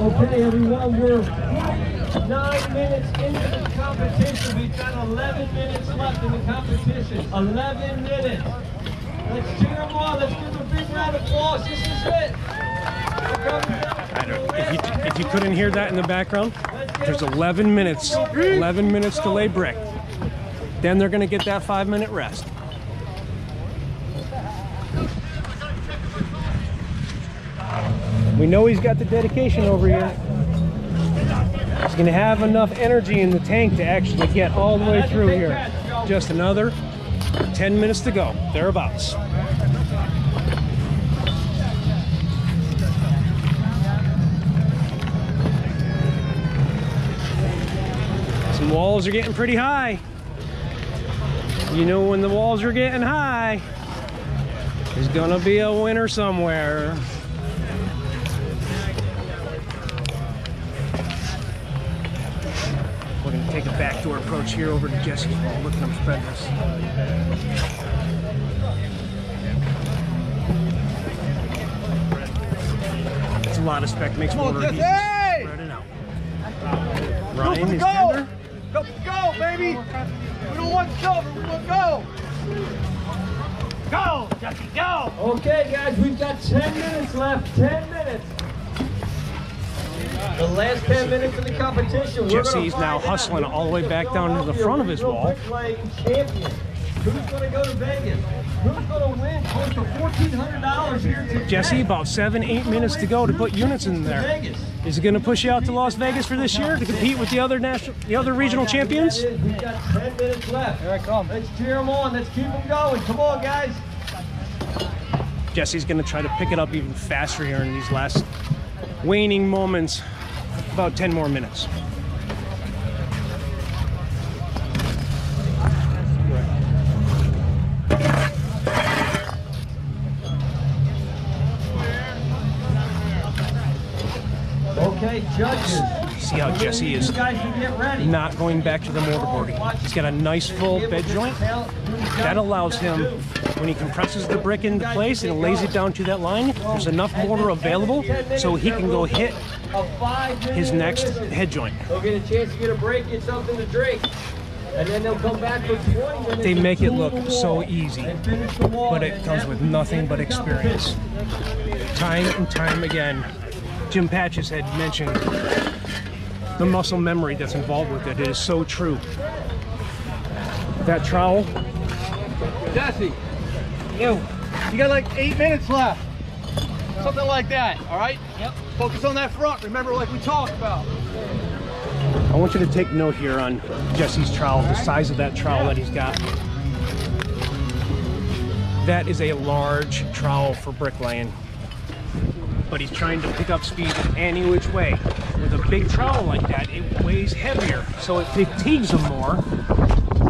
Okay, everyone, we're 9 minutes into the competition. We've got 11 minutes left in the competition. 11 minutes. Let's cheer them on. Let's give them a big round of applause. This is it. If you couldn't hear that in the background, there's 11 minutes. 11 minutes to lay brick. Then they're going to get that 5-minute rest. We know he's got the dedication over here. He's going to have enough energy in the tank to actually get all the way through here. Just another 10 minutes to go, thereabouts. Some walls are getting pretty high. You know, when the walls are getting high, there's going to be a winner somewhere. We're going to take a backdoor approach here over to Jesse's wall. Look at him spread this. It's a lot of SPEC MIX mortar. Spread it out. Ryan is tender. Go, baby! We don't want to go, but we want to go! Go, Jesse, go! Okay, guys, we've got 10 minutes left. 10 minutes. The last 10 minutes of the competition. Jesse's now hustling all the way back down to the front of his wall. Who's going to go to Vegas? Who's going to win close to $1,400 here today? Jesse, about 7-8 minutes to go to put units in there. Is it going to push you out to Las Vegas for this year to compete with the other regional champions? We've got 10 minutes left. Here I come. Let's cheer them on. Let's keep them going. Come on, guys. Jesse's going to try to pick it up even faster here in these last waning moments. About 10 more minutes. Okay, judges. See how Jesse is not going back to the mortarboarding. He's got a nice full bed joint. That allows him, when he compresses the brick into place and lays it down to that line, there's enough mortar available so he can go hit his next head joint. They'll get a chance to get a break, get something to drink. And then they'll come back for 20 minutes. They make it look so easy, but it comes with nothing but experience. Time and time again, Jim Patches had mentioned the muscle memory that's involved with it. It is so true. That trowel. Jesse, you got like 8 minutes left. Something like that, all right? Yep. Focus on that front. Remember, like we talked about. I want you to take note here on Jesse's trowel, the size of that trowel that he's got. That is a large trowel for bricklaying, but he's trying to pick up speed in any which way. With a big trowel like that, it weighs heavier, so it fatigues him more.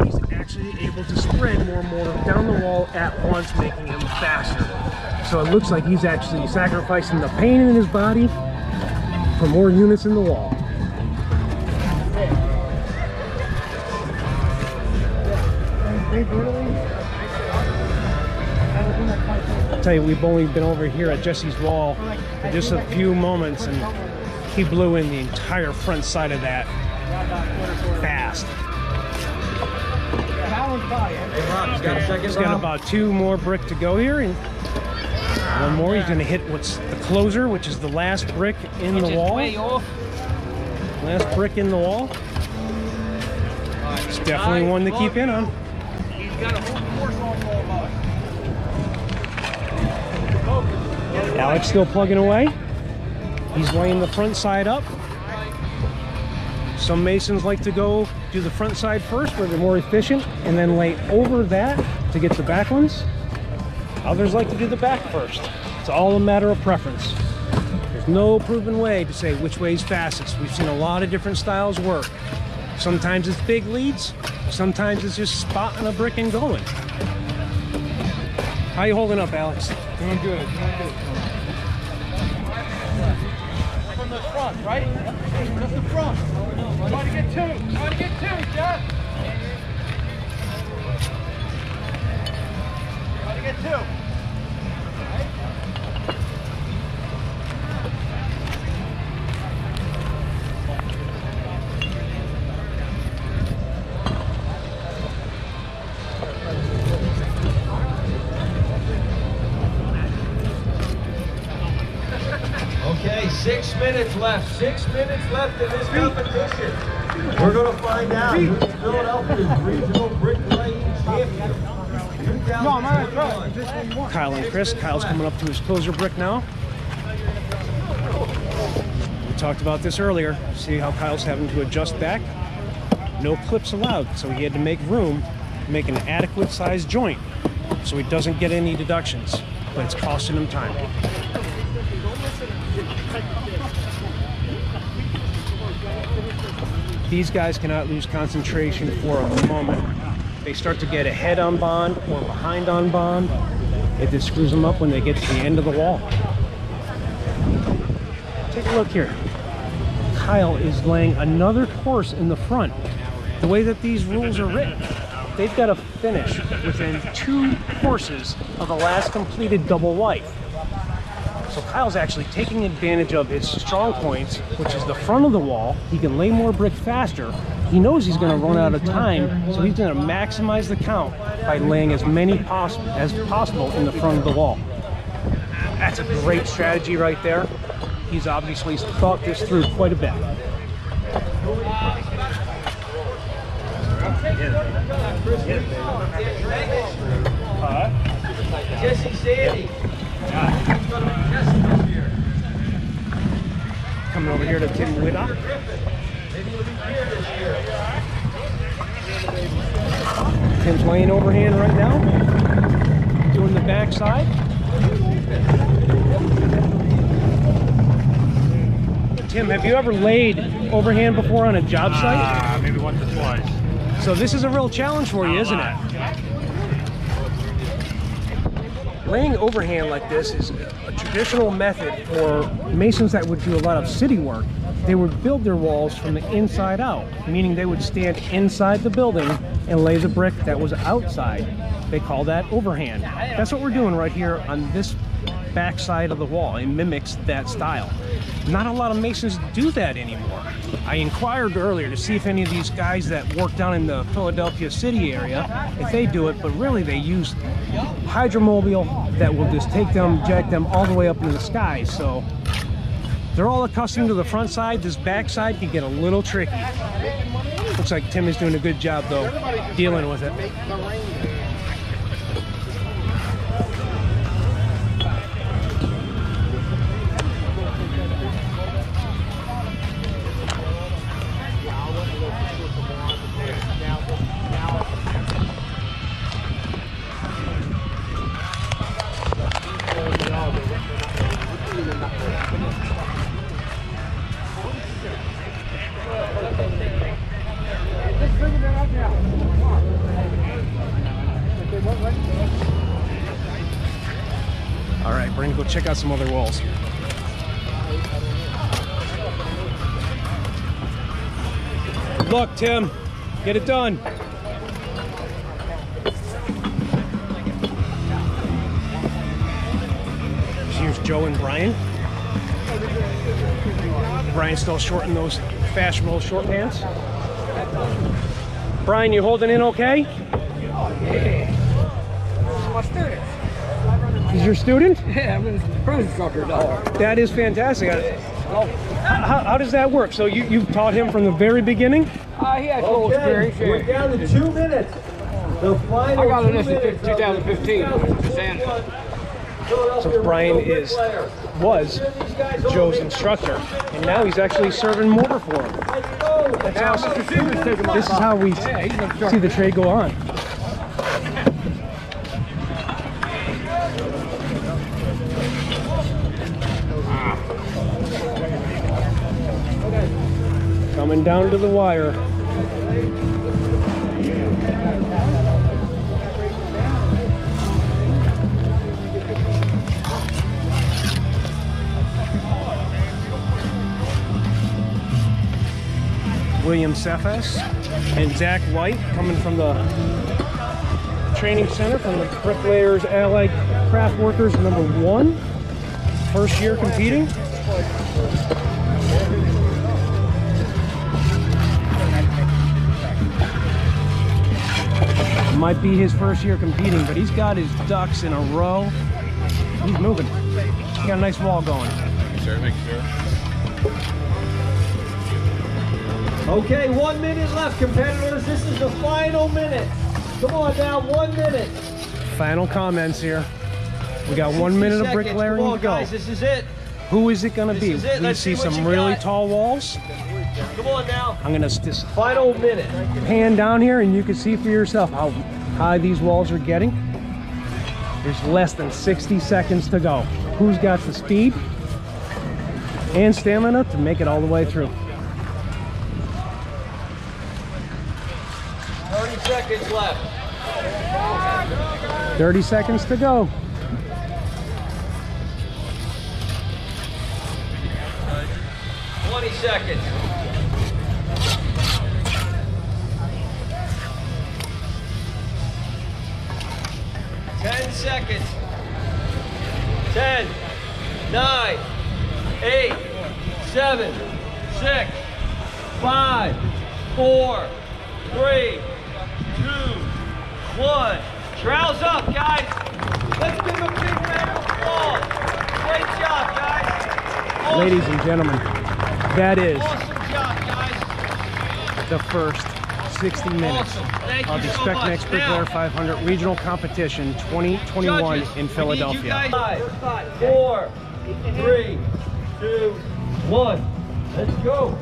He's actually able to spread more mortar down the wall at once, making him faster. So it looks like he's actually sacrificing the pain in his body for more units in the wall. I'll tell you, we've only been over here at Jesse's wall for just a few moments, and he blew in the entire front side of that fast. He's got about 2 more brick to go here, and 1 more. He's going to hit what's the closer, which is the last brick in the wall. Last brick in the wall. It's definitely one to keep in on. He's got a whole course on wall. Alex still plugging away. He's laying the front side up. Some masons like to go do the front side first where they're more efficient and then lay over that to get the back ones. Others like to do the back first. It's all a matter of preference. There's no proven way to say which way is fastest. We've seen a lot of different styles work. Sometimes it's big leads, sometimes it's just spotting a brick and going. How you holding up, Alex? Doing good. Doing good. From the front, right? Just the front. Try to get 2. Try to get 2, Jeff. Try to get 2. Okay, 6 minutes left. 6 minutes left in this competition. We're going to find out who's Philadelphia's regional bricklaying champion. No, I'm all right. Kyle and Chris. Kyle's coming up to his closer brick now. We talked about this earlier. See how Kyle's having to adjust back? No clips allowed, so he had to make room, make an adequate sized joint so he doesn't get any deductions, but it's costing him time. These guys cannot lose concentration for a moment. They start to get ahead on bond or behind on bond. It just screws them up when they get to the end of the wall. Take a look here. Kyle is laying another course in the front. The way that these rules are written, they've got to finish within 2 courses of the last completed double life. So Kyle's actually taking advantage of his strong points, which is the front of the wall. He can lay more brick faster. He knows he's going to run out of time, so he's going to maximize the count by laying as many as possible in the front of the wall. That's a great strategy right there. He's obviously thought this through quite a bit. Jesse Sandy. Coming over here to Tim Whitak. Tim's laying overhand right now, doing the back side. Tim, have you ever laid overhand before on a job site? Maybe once or twice. So this is a real challenge for you, isn't it? Laying overhand like this is a traditional method for masons that would do a lot of city work. They would build their walls from the inside out, meaning they would stand inside the building and lay the brick that was outside. They call that overhand. That's what we're doing right here on this back side of the wall. It mimics that style. Not a lot of masons do that anymore. I inquired earlier to see if any of these guys that work down in the Philadelphia city area, if they do it, but really they use hydromobile that will just take them, jack them all the way up into the sky. So They're all accustomed to the front side. This back side can get a little tricky. Looks like Tim is doing a good job though, dealing with it. All right, we're gonna go check out some other walls. Good luck, Tim. Get it done. Here's Joe and Brian. Brian's still shorting those fashionable short pants. Brian, you holding in okay? My student. He's your student? Yeah, I'm a cruise instructor. That is fantastic. How does that work? So you've taught him from the very beginning? He has full experience. We're down to 2 minutes. The final I got in this in 2015. So Brian was Joe's instructor, and now he's actually serving mortar for him. That's awesome. This is how we see the trade go on. Coming down to the wire. William Cephas and Zach White coming from the training center from the Bricklayers Allied Craft Workers #1. First year competing. Might be his first year competing, but he's got his ducks in a row. He's moving. He's got a nice wall going. Sure, make sure. Okay, 1 minute left, competitors. This is the final minute. Come on now, 1 minute. Final comments here. We got 1 minute of bricklayering to go. Guys, this is it. Who is it going to be? We Let's see see what some you really got. tall walls. Come on now. I'm going to just Final minute. pan down here and you can see for yourself how high these walls are getting. There's less than 60 seconds to go. Who's got the speed and stamina to make it all the way through? 30 seconds left. 30 seconds to go. Seconds. 10 seconds. 10, 9, 8, 7, 6, 5, 4, 3, 2, 1. Trowels up, guys. Let's give them a big round of applause. Great job, guys. Awesome. Ladies and gentlemen, that is Awesome job, guys. the first 60 minutes Awesome. Thank of you the so SPEC much. MIX Bricklayer Now, 500 Regional Competition 2021 judges, in Philadelphia. We need you guys. 5, 4, 3, 2, 1. Let's go.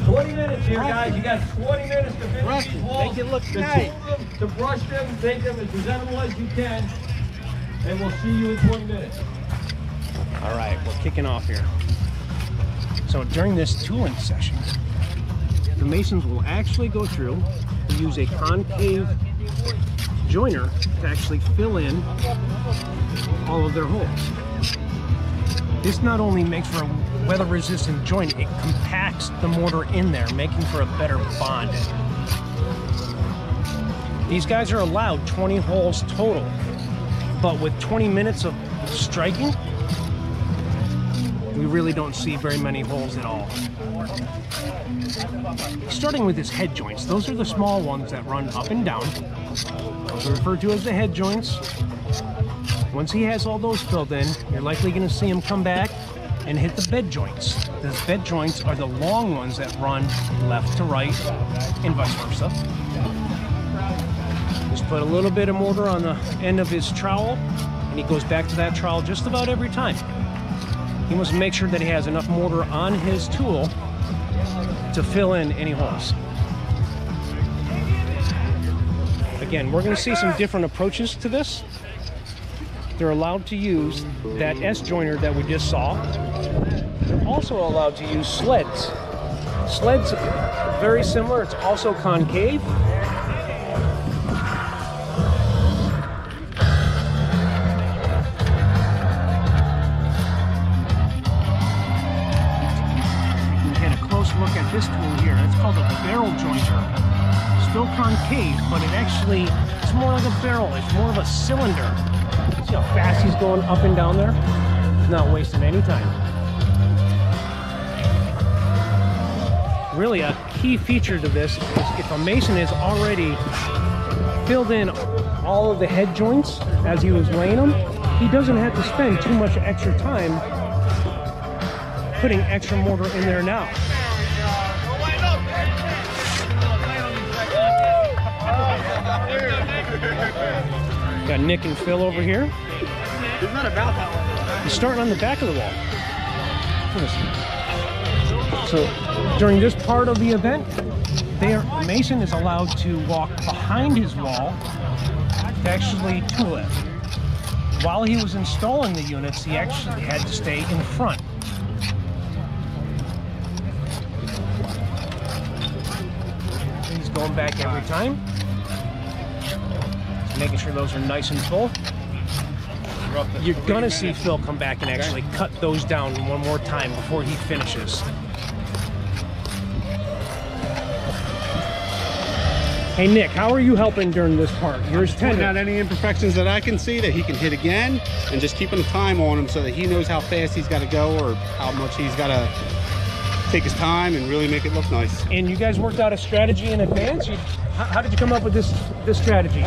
20 minutes here, guys. You got 20 minutes to finish these walls. Make it look nice. To brush them, make them as presentable as you can. And we'll see you in 20 minutes. All right, we're kicking off here. So during this tooling session, the masons will actually go through and use a concave joiner to actually fill in all of their holes. This not only makes for a weather-resistant joint, it compacts the mortar in there, making for a better bond. These guys are allowed 20 holes total, but with 20 minutes of striking, we really don't see very many holes at all. Starting with his head joints, those are the small ones that run up and down. Those are referred to as the head joints. Once he has all those filled in, you're likely going to see him come back and hit the bed joints. Those bed joints are the long ones that run left to right and vice versa. Just put a little bit of mortar on the end of his trowel, and he goes back to that trowel just about every time. He wants to make sure that he has enough mortar on his tool to fill in any holes. Again, we're going to see some different approaches to this. They're allowed to use that S-joiner that we just saw. They're also allowed to use sleds. Sleds are very similar. It's also concave. You can get a close look at this tool here. It's called a barrel jointer. Still concave, but it's more like a barrel. It's more of a cylinder. See how fast he's going up and down there? He's not wasting any time. Really, a key feature to this is if a mason has already filled in all of the head joints as he was laying them, he doesn't have to spend too much extra time putting extra mortar in there now. Got Nick and Phil over here. It's not about that one. He's starting on the back of the wall. So during this part of the event, the mason is allowed to walk behind his wall to actually tool it. While he was installing the units, he actually had to stay in front. He's going back every time, making sure those are nice and full. You're gonna see Phil come back and actually cut those down one more time before he finishes. Hey Nick, how are you helping during this part? You're his tender. Pointing out any imperfections that I can see that he can hit again, and just keeping the time on him so that he knows how fast he's got to go or how much he's got to take his time and really make it look nice. And you guys worked out a strategy in advance? How did you come up with this strategy?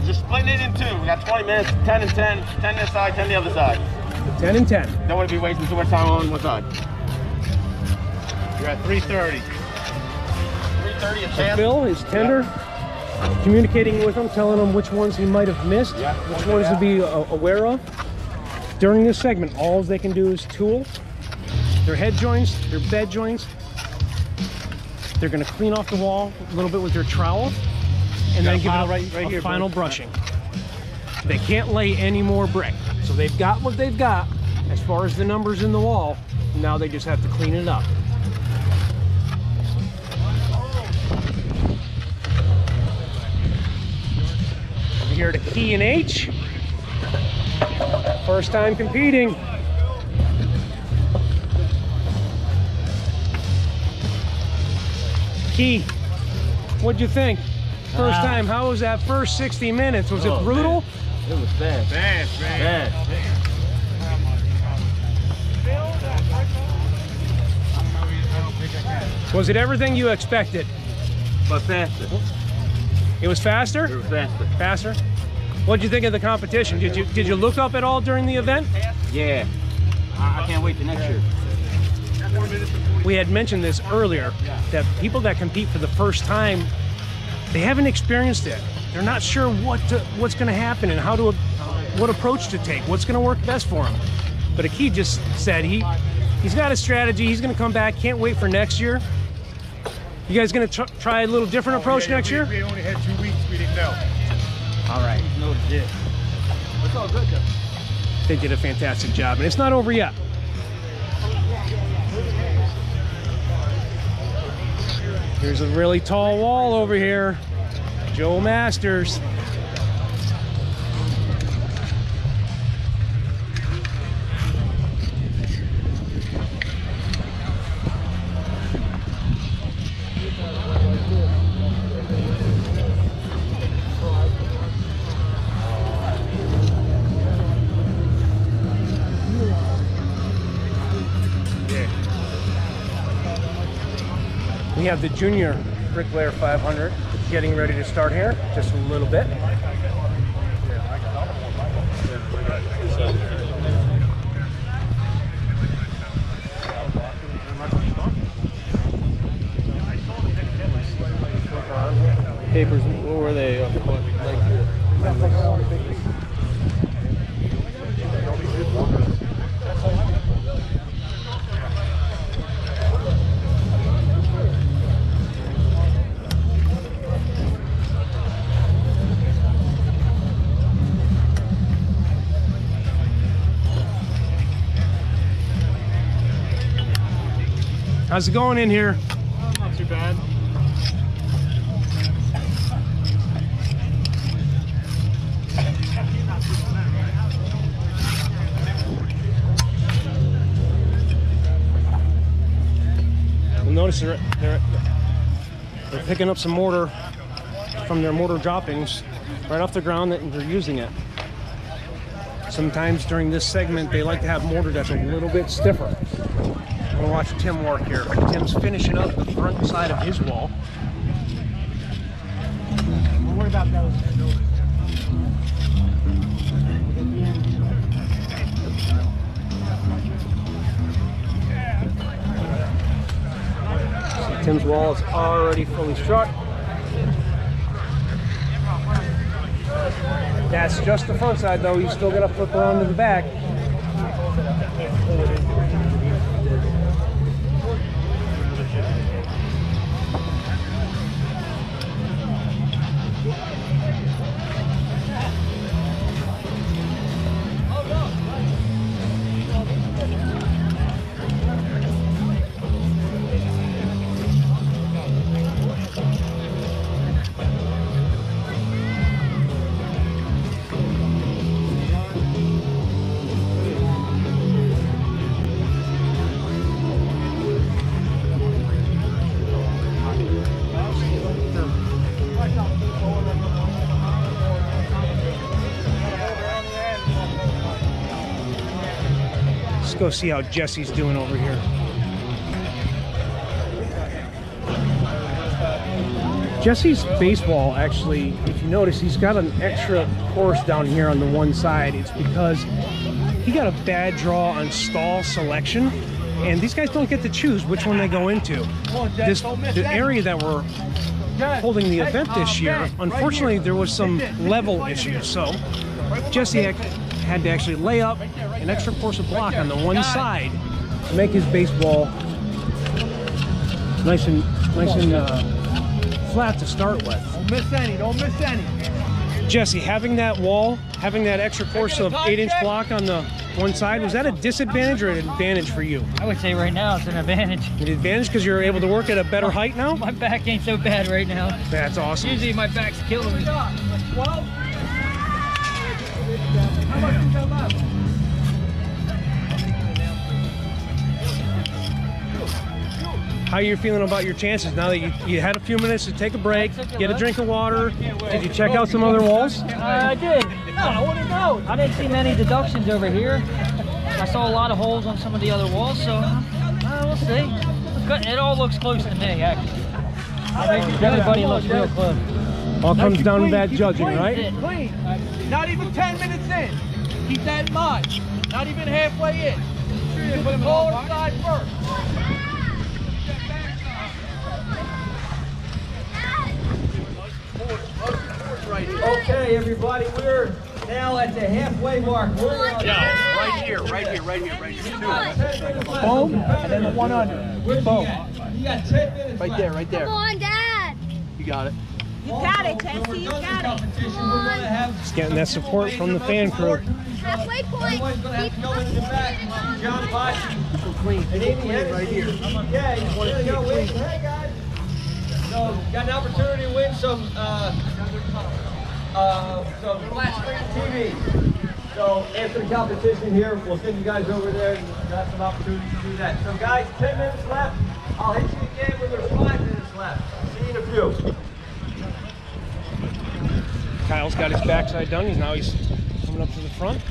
Just splitting it in two. We got 20 minutes, 10 and 10, 10 this side, 10 the other side. 10 and 10. Don't want to be wasting too much time on one side. You're at 3:30. 3:30 and So 10. Phil is tender, communicating with him, telling him which ones he might have missed, which ones to be aware of. During this segment, all they can do is tool their head joints, their bed joints. They're going to clean off the wall a little bit with their trowel, and then give it a final brushing. They can't lay any more brick. So they've got what they've got as far as the numbers in the wall. Now they just have to clean it up. Over here to Key and H. First time competing. Key, what'd you think? First time, how was that first 60 minutes? Was it brutal? It was fast. Fast. Was it everything you expected? But faster. It was faster? It was faster. Faster? What'd you think of the competition? Did you look up at all during the event? Yeah. I can't wait till next year. We had mentioned this earlier, that people that compete for the first time, they haven't experienced it. They're not sure what's going to happen and what approach to take, what's going to work best for them. But Akid just said he's got a strategy. He's going to come back. Can't wait for next year. You guys going to try a little different approach next year? We only had 2 weeks. We didn't know. All right. It's all good though. They did a fantastic job, and it's not over yet. Here's a really tall wall over here. Joe Masters. We have the Junior Bricklayer 500 getting ready to start here, just a little bit. papers, what were they? How's it going in here? Not too bad. You'll notice they're picking up some mortar from their mortar droppings right off the ground and they're using it. Sometimes during this segment they like to have mortar that's a little bit stiffer. We'll watch Tim work here. Tim's finishing up the front side of his wall. What about those? See, Tim's wall is already fully struck. That's just the front side though. You still got to flip around to the back. Go see how Jesse's doing over here. Jesse's base wall, actually, if you notice, he's got an extra course down here on the one side. It's because he got a bad draw on stall selection, and these guys don't get to choose which one they go into. The area that we're holding the event this year, unfortunately, there was some level issues, so Jesse had to actually lay up an extra course of block on the one side to make his base wall nice and flat to start with. Don't miss any, don't miss any. Jesse, having that wall, having that extra course of 8-inch block on the one side, was that a disadvantage or an advantage for you? I would say right now it's an advantage. An advantage because you're able to work at a better height now? My back ain't so bad right now. That's awesome. Usually my back's killing me. How much you got left? How are you feeling about your chances now that you had a few minutes to take a break, get a drink of water? Did you check out some other walls? I did. No, I want to know. I didn't see many deductions over here. I saw a lot of holes on some of the other walls, so we'll see. It all looks close to me, actually. Everybody looks real close. All comes down to that judging, right? Clean. Not even 10 minutes in. Keep that in mind. Not even halfway in. Put the lower side first. Okay, everybody, we're now at the halfway mark. Right here. Boom, and then the one under. Boom. You got 10 minutes Right there. Come on, Dad. You got it. You got it, Jesse. You got it. Come on. Just getting that support from the fan crew. Halfway point. Everyone's going to have to go into the back. John Bachetti. And Amy right here. Yeah, you want to go win. Hey, guys. So, got an opportunity to win some flat screen TV. So, after the competition here, we'll send you guys over there and you'll have some opportunities to do that. So, guys, 10 minutes left. I'll hit you again when there's 5 minutes left. See you in a few. Kyle's got his backside done. Now he's coming up to the front.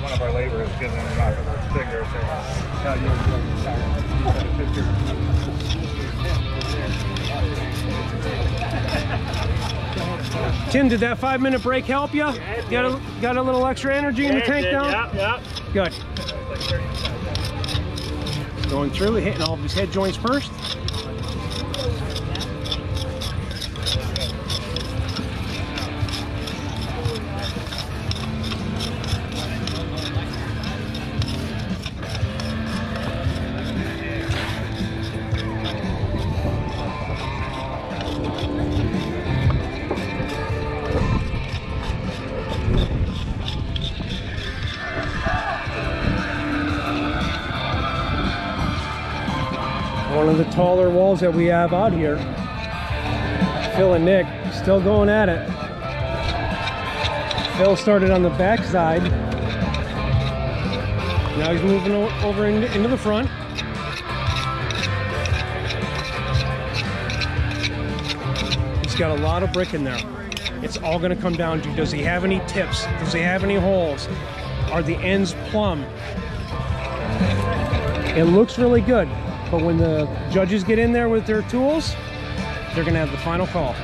One of our laborers giving him a knock on the finger saying, "Now you Tim, did that 5-minute break help you? Got a little extra energy in the tank now? Yeah. Good. Going through, hitting all of his head joints first. One of the taller walls that we have out here. Phil and Nick still going at it. Phil started on the back side. Now he's moving over into the front. He's got a lot of brick in there. It's all going to come down to, does he have any tips? Does he have any holes? Are the ends plumb? It looks really good. But when the judges get in there with their tools, they're going to have the final call.